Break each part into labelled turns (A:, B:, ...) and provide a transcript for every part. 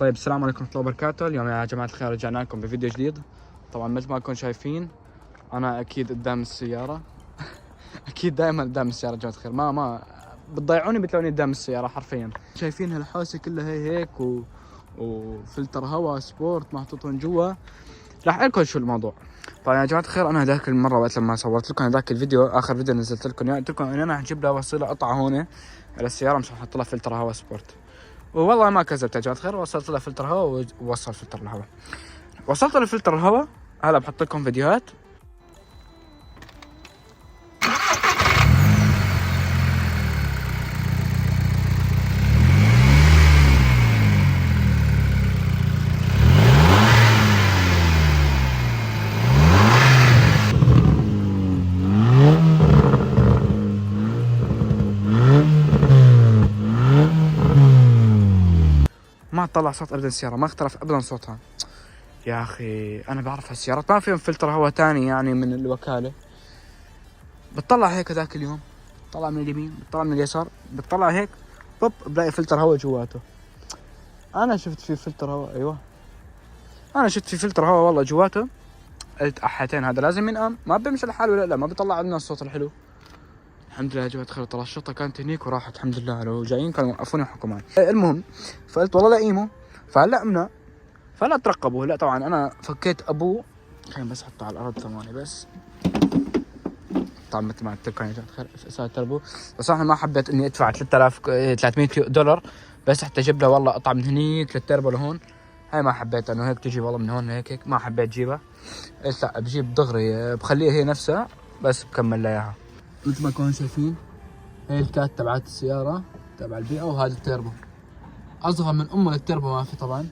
A: طيب السلام عليكم ورحمة الله وبركاته. اليوم يا جماعة الخير رجعنا لكم بفيديو جديد. طبعا مثل ما انكم شايفين انا اكيد قدام السيارة اكيد دائما قدام السيارة يا جماعة الخير. ما بتضيعوني بتلاقوني قدام السيارة حرفيا. شايفين هالحوسة كلها هيك وفلتر هواء سبورت محطوطهم جوا. راح اقول لكم شو الموضوع. طبعا يا جماعة الخير انا ذاك المرة وقت لما صورت لكم ذاك الفيديو اخر فيديو نزلت لكم قلت لكم ان انا حجيب لها وصيلة قطعة هون على السيارة مش احط لها فلتر هواء سبورت. والله ما كذبت يا جماعة الخير، وصلت له فلتر هواء ووصل فلتر الهواء. وصلت لفلتر الهواء هلا بحط لكم فيديوهات. ما طلع صوت ابدا السيارة، ما اختلف ابدا صوتها. يا اخي انا بعرف هالسيارات ما فيهم فلتر هواء تاني يعني من الوكالة. بتطلع هيك ذاك اليوم بتطلع من اليمين بتطلع من اليسار بتطلع هيك بوب بلاقي فلتر هواء جواته. انا شفت فيه فلتر هواء، ايوه انا شفت فيه فلتر هواء والله جواته. قلت احيتين هذا لازم ينقم، ما بيمشي لحاله. لا ما بيطلع عندنا الصوت الحلو. الحمد لله يا جماعة الخير ترى الشرطة كانت هنيك وراحت الحمد لله. لو جايين كانوا وقفوني وحكوا معي. المهم فقلت والله لاقيمه فهلا امنا فلا ترقبوا. لا طبعا انا فكيت ابوه. خلينا بس احطه على الارض ثواني بس. طبعا مثل ما قلت لكم يا جماعة الخير ساعة تربو. بس انا ما حبيت اني ادفع 3300 دولار بس حتى اجيب له والله قطعة من هنيك للتربو لهون. هاي ما حبيت انه هيك تجي والله من هون هيك ما حبيت اجيبها. قلت لا بجيب دغري بخليها هي نفسها بس بكمل لها اياها. مثل ما كنتم شايفين هي الكات تبعت السيارة تبع البيئة، وهذا التربو اصغر من امه للتربو ما في طبعا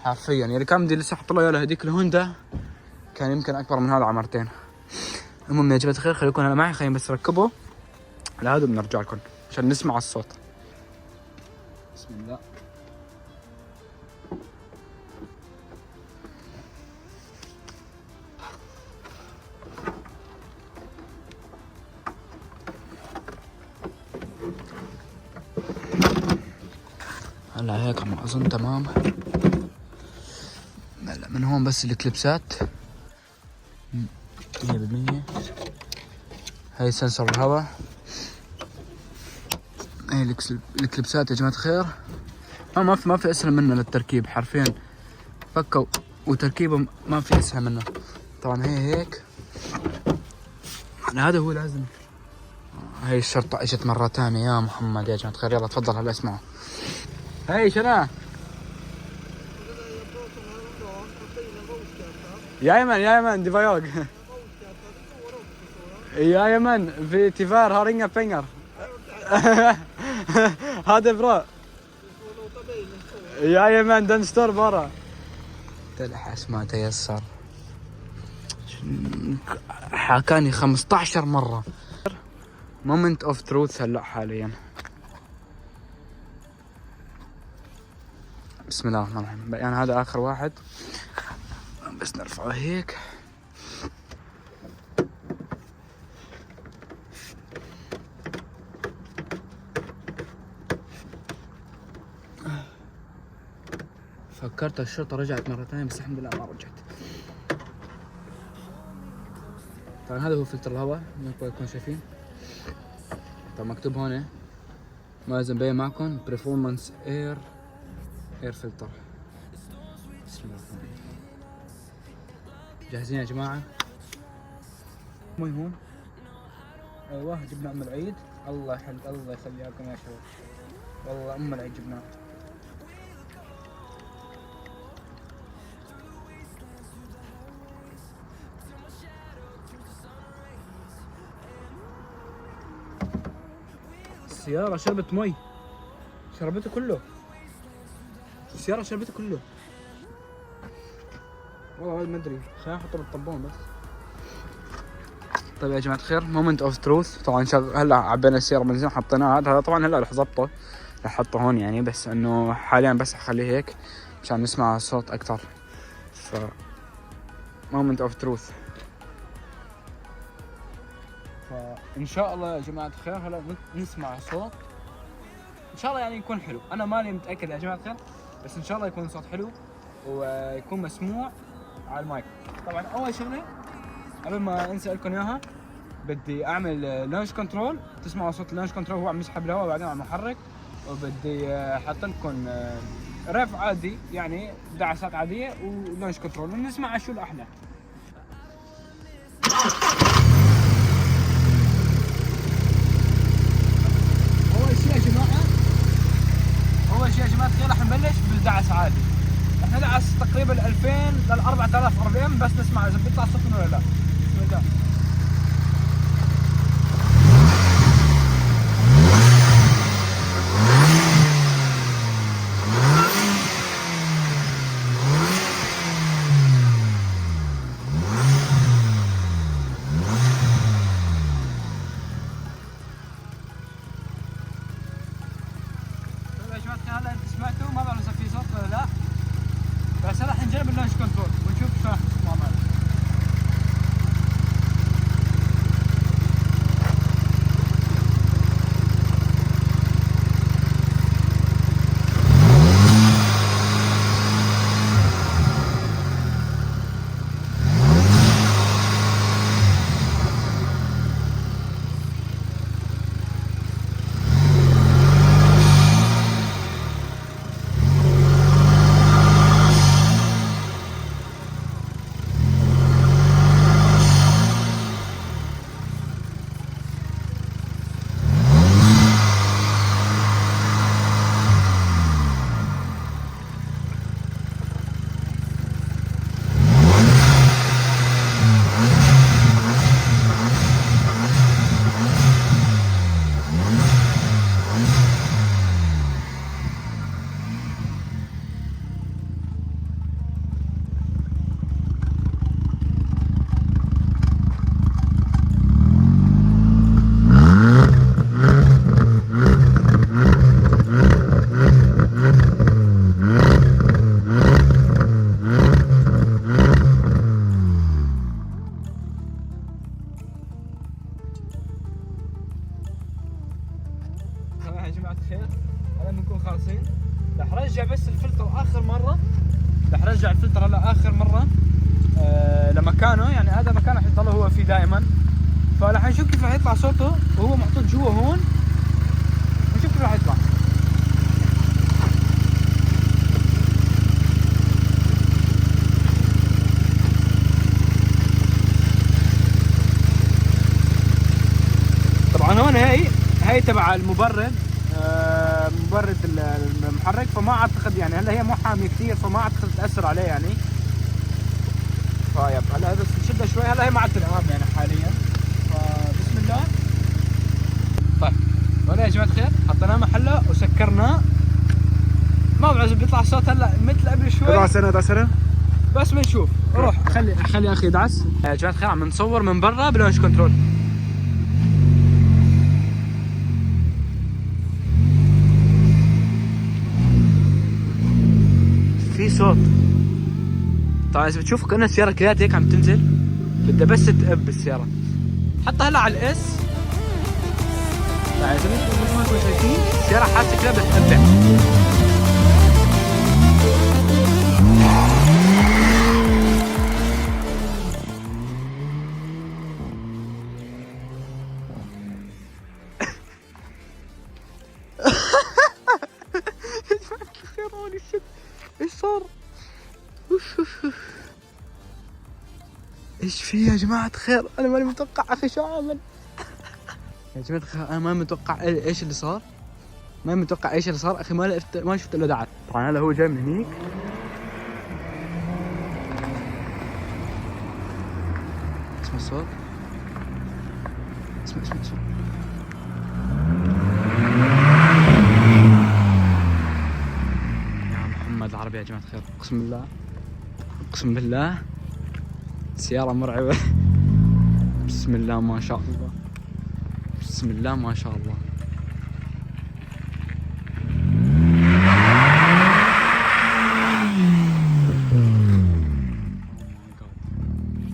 A: حرفيا. يعني كان بدي لسه احط له اياه هذيك الهوندا كان يمكن اكبر من هذا عمرتين. المهم يا جماعة الخير خليكم هلا معي، خلينا بس ركبه لهذا بنرجع لكم عشان نسمع الصوت. بسم الله. هلا هيك عم اظن تمام. هلا من هون بس الكليبسات 100%. هاي سنسور الهواء. هاي الكليبسات يا جماعة الخير ما في اسهل منه للتركيب حرفيا. فكوا وتركيبه ما في اسهل منه. طبعا هي هيك هذا هو لازم. هاي الشرطة اجت مرة ثانية يا محمد يا جماعة الخير. يلا تفضل هلا اسمعوا. هاي شنو؟ Jajamän, det var jag. Jajamän, vi tyvärr har inga pengar. Ha det bra. Jajamän, den står bara. تلحس ما تيسر. حكاني 15 مرة. Moment of truth هلا حاليا. بسم الله الرحمن الرحيم. يعني هذا آخر واحد بس نرفعه هيك. فكرت الشرطة رجعت مرة ثانية بس الحمد لله ما رجعت. طبعا هذا هو فلتر الهواء مثل ما تكونوا شايفين. طبعا مكتوب هون ما لازم مبين معكم برفورمانس اير فلتر. بسم الله الرحمن الرحيم. جاهزين يا جماعة؟ المهم ايوه جبنا ام العيد. الله يخليكم يا شباب. والله ام العيد جبناها. السيارة شربت مي، شربته كله. السيارة شربته كله. والله ما ادري، خلينا نحطه بالطبون بس. طيب يا جماعة الخير مومنت اوف تروث. طبعا هلا عبينا السيارة بنزين حطيناها. هذا طبعا هلا رح ظبطه رح احطه هون يعني، بس انه حاليا بس اخليه هيك عشان نسمع الصوت اكثر. ف مومنت اوف تروث. فان شاء الله يا جماعة الخير هلا نسمع صوت ان شاء الله يعني يكون حلو. انا ماني متأكد يا جماعة الخير بس ان شاء الله يكون صوت حلو ويكون مسموع على المايك. طبعا اول شغله قبل ما انسى لكم اياها، بدي اعمل لانش كنترول، تسمعوا صوت اللانش كنترول وهو عم يسحب الهواء بعدين على المحرك. وبدي احط لكم ريف عادي يعني دعسات عاديه ولانش كنترول ونسمع شو الاحلى. اول شيء يا جماعه الخير راح نبلش بالدعس عادي. راح ندعس تقريبا 2000 لل 4000 ار بي ام بس نسمع اذا بيطلع صوت ولا لا. بسم الله. هلا انت سمعتوا ما بعرف اذا في صوت ولا لا، بس راح نجرب اللانش كنترول ونشوف شو راح تسمعوا معنا. يا جماعة الخير هلا بنكون خالصين. رح رجع بس الفلتر اخر مرة، رح رجع الفلتر هلا اخر مرة لمكانه، يعني هذا مكانه رح يضل هو فيه دائما. فرح نشوف كيف رح يطلع صوته وهو محطوط جوا هون، ونشوف كيف رح يطلع. طبعا هون هي تبع المبرد، مبرد المحرك، فما اعتقد يعني هلا هي مو حاميه كثير فما اعتقد تاثر عليه يعني. طيب هلا بس نشدها شوي، هلا هي ما عاد تنعم يعني حاليا، فبسم الله. طيب هون يا جماعه الخير حطيناه محله وسكرناه. ما بعرف اذا بيطلع صوت هلا مثل قبل شوي.
B: دعسنا
A: بس بنشوف. روح خلي اخي يدعس. يا جماعه الخير عم نصور من برا بلانش كنترول. في صوت. طبعا اذا بتشوفوا كأنها السيارة كلياتها هيك عم تنزل، بدها بس تقب السيارة. حتى هلا على الاس، يعني اذا مثل ما انتم شايفين السيارة حاسة كلها بتقبع. ايش صار؟ ايش في يا جماعة خير؟ انا ماني متوقع اخي شو عامل؟ يا جماعة خير انا ما متوقع ايش اللي صار؟ ما متوقع ايش اللي صار اخي، ما شفت الا دعس. طبعا هلا هو جاي من هنيك. اسمع الصوت. اسمع. يا محمد العربي يا جماعة الخير، اقسم بالله سيارة مرعبة. بسم الله ما شاء الله، بسم الله ما شاء الله.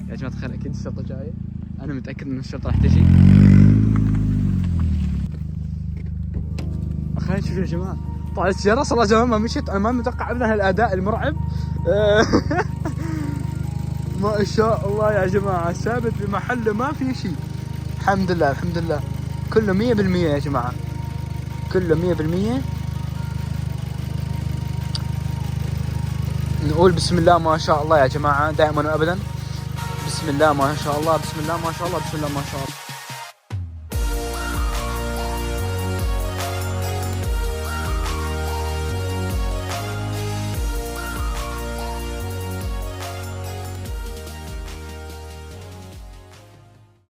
A: يا جماعة الخير اكيد الشرطة جاية، انا متأكد ان الشرطة راح تجي. خلينا نشوف يا جماعة، طلع السيارة صار لها زمان ما مشيت. انا ما متوقع ابدا هالاداء المرعب. ما شاء الله يا جماعة، ثابت بمحله ما في شيء. الحمد لله الحمد لله، كله 100% يا جماعة، كله 100%. نقول بسم الله ما شاء الله يا جماعة دائما وابدا. بسم الله ما شاء الله، بسم الله ما شاء الله، بسم الله ما شاء الله.